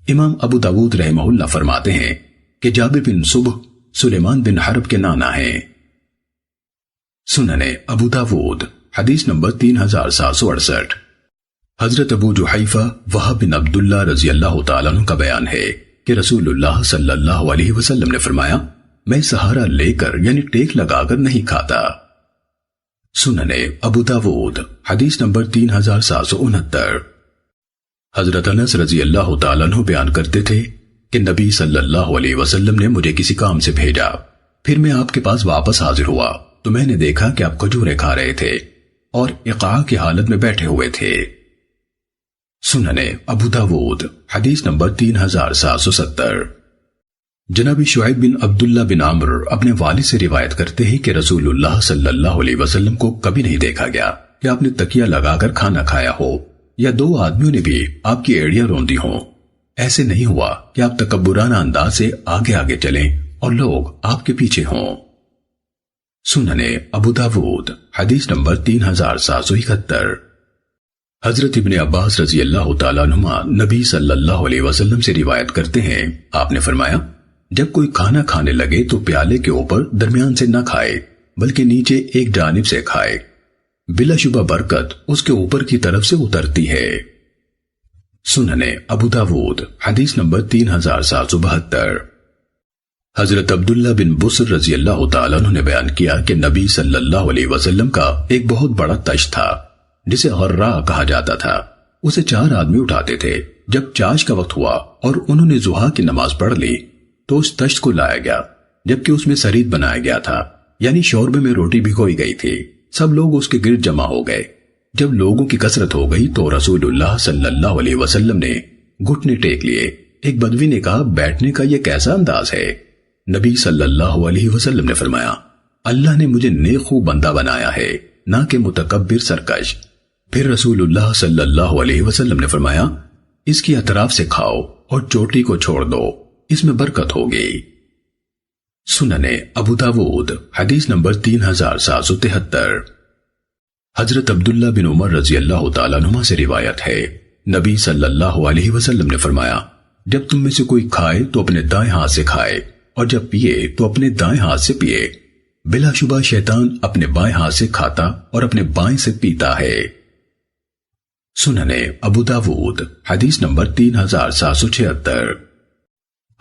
امام ابو داود رحمہ اللہ فرماتے ہیں کہ جابر بن صبح سلیمان بن حرب کے نانا ہیں۔ سننے ابو داود حدیث نمبر 3768۔ حضرت ابو جحیفہ وہب بن عبداللہ رضی اللہ تعالیٰ عنہ کا بیان ہے کہ رسول اللہ صلی اللہ علیہ وسلم نے فرمایا میں سہارا لے کر یعنی ٹیک لگا کر نہیں کھاتا۔ سننے ابو داود حدیث نمبر 3769۔ حضرت انس رضی اللہ تعالیٰ عنہ بیان کرتے تھے کہ نبی صلی اللہ علیہ وسلم نے مجھے کسی کام سے بھیجا، پھر میں آپ کے پاس واپس حاضر ہوا تو میں نے دیکھا کہ آپ کھجوریں کھا رہے تھے اور اقاع کی حالت میں بیٹھے ہوئے تھے۔ سننے ابو داود حدیث نمبر 3770۔ جناب شعیب بن عبداللہ بن عمرو اپنے والد سے روایت کرتے ہیں کہ رسول اللہ صلی اللہ علیہ وسلم کو کبھی نہیں دیکھا گیا کہ آپ نے تکیہ لگا کر کھانا کھایا ہو یا دو آدمیوں نے بھی آپ کی ایڑیاں روندی ہوں۔ ایسے نہیں ہوا کہ آپ تکبرانہ انداز سے آگے آگے چلیں اور لوگ آپ کے پیچھے ہوں۔ سننے ابو داود حدیث نمبر 3771۔ حضرت ابن عباس رضی اللہ تعالیٰ عنہما نبی صلی اللہ علیہ وسلم سے روایت کرتے ہیں، آپ نے فرمایا جب کوئی کھانا کھانے لگے تو پیالے کے اوپر درمیان سے نہ کھائے بلکہ نیچے ایک جانب سے کھائے، بلا شبہ برکت اس کے اوپر کی طرف سے اترتی ہے۔ سننے ابو داود حدیث نمبر 3772۔ حضرت عبداللہ بن بصر رضی اللہ تعالیٰ عنہ نے بیان کیا کہ نبی صلی اللہ علیہ وسلم کا ایک بہت بڑا تش تھا جسے غرہ کہا جاتا تھا، اسے 4 آدمی اٹھاتے تھے۔ جب چاش کا وقت ہوا اور انہوں نے ضحیٰ کی نماز پڑھ لی تو اس تشت کو لایا گیا جبکہ اس میں سرید بنایا گیا تھا، یعنی شوربے میں روٹی بھگوئی گئی تھی۔ سب لوگ اس کے گرد جمع ہو گئے۔ جب لوگوں کی کثرت ہو گئی تو رسول اللہ صلی اللہ علیہ وسلم نے گھٹنے ٹیک لیے۔ ایک بدوی نے کہا بیٹھنے کا یہ کیسا انداز ہے؟ نبی صلی اللہ علیہ وسلم نے فرمایا اللہ نے مجھے نیک خو بندہ بنایا ہے نہ کہ متکبر سرکش۔ پھر رسول اللہ صلی اللہ علیہ وسلم نے فرمایا اس کی اطراف سے کھاؤ اور چوٹی کو چھوڑ دو، اس میں برکت ہوگی۔ سننے ابو داود حدیث نمبر 3773۔ حضرت عبداللہ بن عمر رضی اللہ تعالیٰ عنہما سے روایت ہے، نبی صلی اللہ علیہ وسلم نے فرمایا جب تم میں سے کوئی کھائے تو اپنے دائیں ہاتھ سے کھائے اور جب پیے تو اپنے دائیں ہاتھ سے پیے، بلا شبہ شیطان اپنے بائیں ہاتھ سے کھاتا اور اپنے بائیں سے پیتا ہے۔ سننے ابو داود حدیث نمبر 3776۔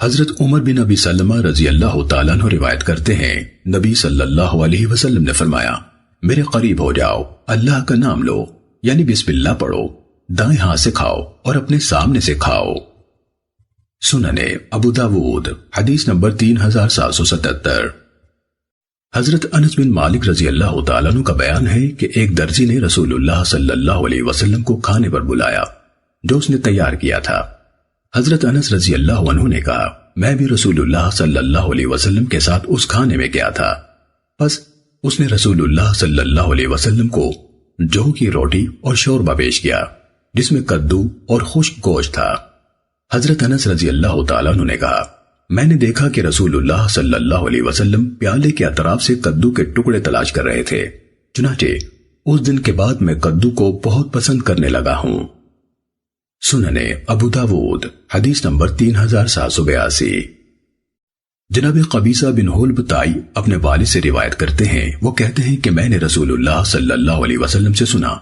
حضرت عمر بن ابی سلمہ رضی اللہ تعالیٰ عنہ روایت کرتے ہیں، نبی صلی اللہ علیہ وسلم نے فرمایا میرے قریب ہو جاؤ، اللہ کا نام لو یعنی بسم اللہ پڑھو، دائیں ہاتھ سے کھاؤ اور اپنے سامنے سے کھاؤ۔ سننے ابو داود حدیث نمبر 3777۔ حضرت انس بن مالک رضی اللہ تعالیٰ عنہ کا بیان ہے کہ ایک درزی نے رسول اللہ صلی اللہ علیہ وسلم کو کھانے پر بلایا جو اس نے تیار کیا تھا۔ حضرت انس رضی اللہ عنہ نے کہا میں بھی رسول اللہ صلی اللہ علیہ وسلم کے ساتھ اس کھانے میں گیا تھا، بس اس نے رسول اللہ صلی اللہ علیہ وسلم کو جو کی روٹی اور شوربہ پیش کیا جس میں کدو اور خشک گوشت تھا۔ حضرت انس رضی اللہ تعالیٰ عنہ نے کہا میں نے دیکھا کہ رسول اللہ صلی اللہ علیہ وسلم پیالے کے اطراف سے کدو کے ٹکڑے تلاش کر رہے تھے، چنانچہ اس دن کے بعد میں کدو کو بہت پسند کرنے لگا ہوں۔ سننے ابو داود حدیث نمبر 3782۔ جناب قبیصہ بن حلب تائی اپنے والد سے روایت کرتے ہیں، وہ کہتے ہیں کہ میں نے رسول اللہ صلی اللہ علیہ وسلم سے سنا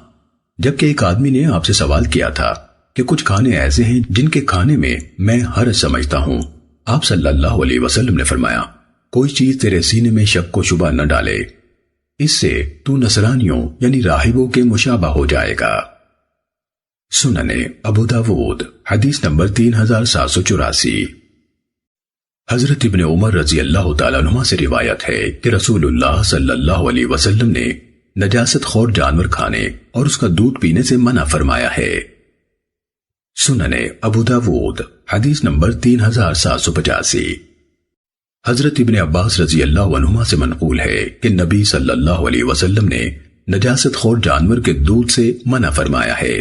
جبکہ ایک آدمی نے آپ سے سوال کیا تھا کہ کچھ کھانے ایسے ہیں جن کے کھانے میں میں حرج سمجھتا ہوں۔ آپ صلی اللہ علیہ وسلم نے فرمایا کوئی چیز تیرے سینے میں شک و شبہ نہ ڈالے، اس سے تو نصرانیوں یعنی راہبوں کے مشابہ ہو جائے گا۔ سننے ابو داود حدیث نمبر 3784۔ حضرت ابن عمر رضی اللہ تعالیٰ عنہ سے روایت ہے کہ رسول اللہ صلی اللہ علیہ وسلم نے نجاست خور جانور کھانے اور اس کا دودھ پینے سے منع فرمایا ہے۔ سننے ابو داود حدیث نمبر 3785۔ حضرت ابن عباس رضی اللہ عنہما سے منقول ہے کہ نبی صلی اللہ علیہ وسلم نے نجاست خور جانور کے دودھ سے منع فرمایا ہے۔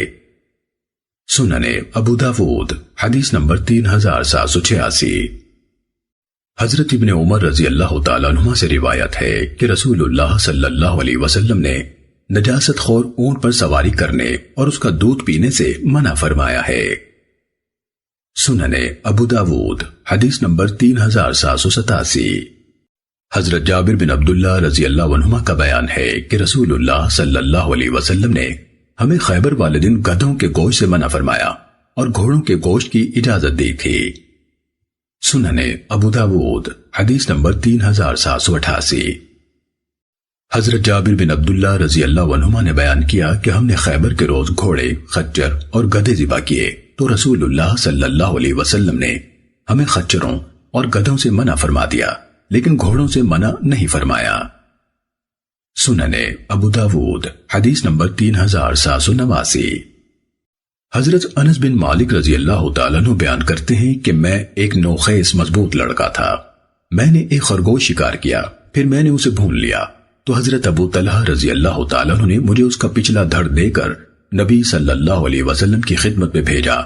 سننے ابو داود حدیث نمبر 3786۔ حضرت ابن عمر رضی اللہ تعالیٰ عنہ سے روایت ہے کہ رسول اللہ صلی اللہ علیہ وسلم نے نجاست خور اونٹ پر سواری کرنے اور اس کا دودھ پینے سے منع فرمایا ہے۔ سننے ابو داود حدیث نمبر 3787۔ حضرت جابر بن عبداللہ رضی اللہ عنہما کا بیان ہے کہ رسول اللہ صلی اللہ علیہ وسلم نے ہمیں خیبر والے دن گدھوں کے گوشت سے منع فرمایا اور گھوڑوں کے گوشت کی اجازت دی تھی۔ سننے ابو داود حدیث نمبر 3788۔ حضرت جابر بن عبداللہ رضی اللہ عنہما نے بیان کیا کہ ہم نے خیبر کے روز گھوڑے، خچر اور گدھے ذبح کیے تو رسول اللہ صلی اللہ علیہ وسلم نے ہمیں خچروں اور گدھوں سے منع فرما دیا لیکن گھوڑوں سے منع نہیں فرمایا۔ سننے ابو داود حدیث نمبر 3789۔ حضرت انس بن مالک رضی اللہ تعالیٰ عنہ بیان کرتے ہیں کہ میں ایک نوخیس مضبوط لڑکا تھا، میں نے ایک خرگوش شکار کیا، پھر میں نے اسے بھون لیا تو حضرت ابو طلحہ رضی اللہ تعالیٰ عنہ نے مجھے اس کا پچھلا دھڑ دے کر نبی صلی اللہ علیہ وسلم کی خدمت میں بھیجا۔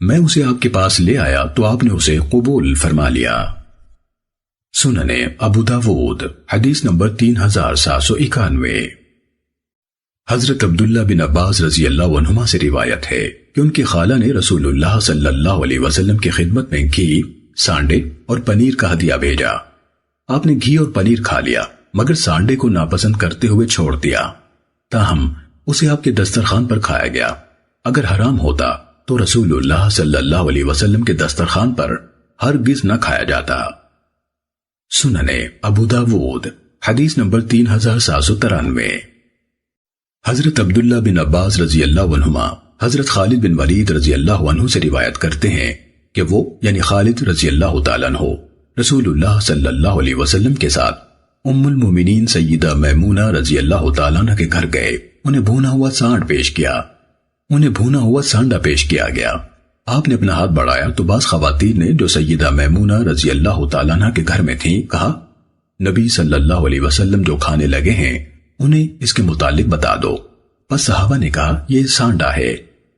میں اسے آپ کے پاس لے آیا تو آپ نے اسے قبول فرما لیا۔ سننے ابو داود حدیث نمبر 3791۔ حضرت عبداللہ بن عباس رضی اللہ عنہما سے روایت ہے کہ ان کی خالہ نے رسول اللہ صلی اللہ علیہ وسلم کی خدمت میں گھی، سانڈے اور پنیر کا ہدیہ بھیجا۔ آپ نے گھی اور پنیر کھا لیا مگر سانڈے کو ناپسند کرتے ہوئے چھوڑ دیا، تاہم اسے آپ کے دسترخوان پر کھایا گیا۔ اگر حرام ہوتا تو رسول اللہ صلی اللہ علیہ وسلم کے دسترخوان پر ہرگز نہ کھایا جاتا۔ سننے ابو داود حدیث نمبر 3793۔ حضرت عبداللہ بن عباس رضی اللہ عنہما حضرت خالد بن ولید رضی اللہ عنہ سے روایت کرتے ہیں کہ وہ یعنی خالد رضی اللہ تعالیٰ عنہ رسول اللہ صلی اللہ علیہ وسلم کے ساتھ ام المومنین سیدہ میمونہ رضی اللہ تعالیٰ عنہ کے گھر گئے۔ انہیں بھونا ہوا سانڈا پیش کیا گیا۔ آپ نے اپنا ہاتھ بڑھایا تو بعض خواتین نے جو سیدہ میمونہ رضی اللہ تعالیٰ عنہ کے گھر میں تھیں کہا، نبی صلی اللہ علیہ وسلم جو کھانے لگے ہیں انہیں اس کے متعلق بتا دو۔ پس صحابہ نے کہا یہ سانڈا ہے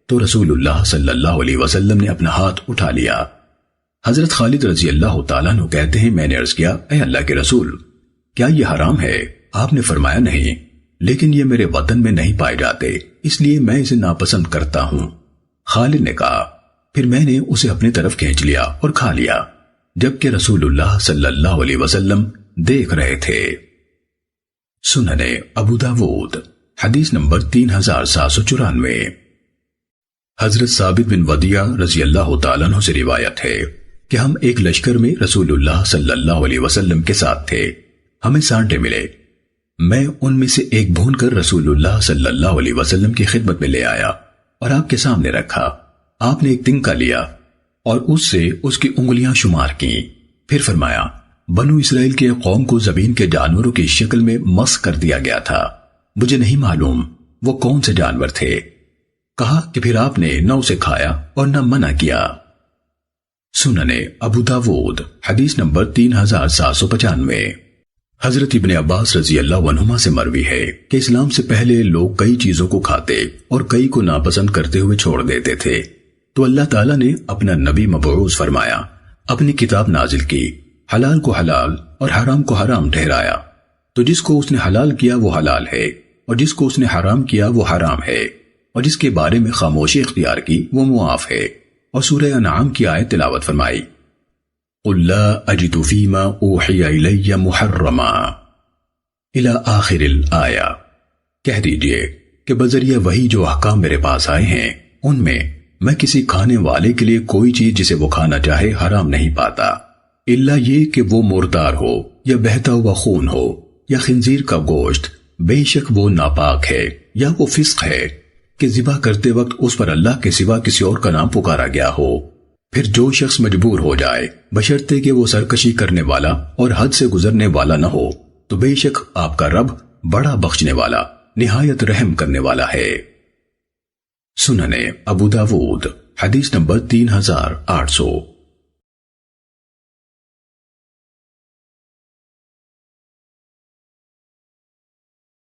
تو رسول اللہ صلی اللہ علیہ وسلم نے اپنا ہاتھ اٹھا لیا۔ حضرت خالد رضی اللہ تعالیٰ عنہ کہتے ہیں میں نے عرض کیا اے اللہ کے رسول کیا یہ حرام ہے؟ آپ نے فرمایا نہیں، لیکن یہ میرے وطن میں نہیں پائے جاتے اس لیے میں اسے ناپسند کرتا ہوں۔ خالد نے کہا پھر میں نے اسے اپنی طرف کھینچ لیا اور کھا لیا جبکہ رسول اللہ صلی اللہ علیہ وسلم دیکھ رہے تھے۔ سننے ابو داود حدیث نمبر 3794۔ حضرت ثابت بن ودیع رضی اللہ تعالیٰ عنہ سے روایت ہے کہ ہم ایک لشکر میں رسول اللہ صلی اللہ علیہ وسلم کے ساتھ تھے، ہمیں سانڈے ملے، میں ان میں سے ایک بھون کر رسول اللہ صلی اللہ علیہ وسلم کی خدمت میں لے آیا اور آپ کے سامنے رکھا۔ آپ نے ایک تنکا لیا اور اس سے اس کی انگلیاں شمار کی، پھر فرمایا بنو اسرائیل کے قوم کو زمین کے جانوروں کی شکل میں مسخ کر دیا گیا تھا، مجھے نہیں معلوم وہ کون سے جانور تھے۔ کہا کہ پھر آپ نے نہ اسے کھایا اور نہ منع کیا۔ سننے ابو داود حدیث نمبر 3795۔ حضرت ابن عباس رضی اللہ عنہما سے مروی ہے کہ اسلام سے پہلے لوگ کئی چیزوں کو کھاتے اور کئی کو ناپسند کرتے ہوئے چھوڑ دیتے تھے، تو اللہ تعالیٰ نے اپنا نبی مبعوث فرمایا، اپنی کتاب نازل کی، حلال کو حلال اور حرام کو حرام ٹھہرایا، تو جس کو اس نے حلال کیا وہ حلال ہے اور جس کو اس نے حرام کیا وہ حرام ہے، اور جس کے بارے میں خاموشی اختیار کی وہ معاف ہے۔ اور سورہ انعام کی آیت تلاوت فرمائی، قُلْ لَا أَجِدُ فِي مَا أُوحِيَ إِلَيَّ مُحَرَّمًا إِلَى آخِرِ الْآیَةِ، کہہ دیجئے کہ بذریعہ وہی جو احکام میرے پاس آئے ہیں ان میں کسی کھانے والے کے لیے کوئی چیز جسے وہ کھانا چاہے حرام نہیں پاتا، الا یہ کہ وہ مردار ہو یا بہتا ہوا خون ہو یا خنزیر کا گوشت، بے شک وہ ناپاک ہے یا وہ فسق ہے کہ ذبح کرتے وقت اس پر اللہ کے سوا کسی اور کا نام پکارا گیا ہو۔ پھر جو شخص مجبور ہو جائے بشرطے کہ وہ سرکشی کرنے والا اور حد سے گزرنے والا نہ ہو تو بے شک آپ کا رب بڑا بخشنے والا نہایت رحم کرنے والا ہے۔ سننے ابو داود حدیث نمبر 3800۔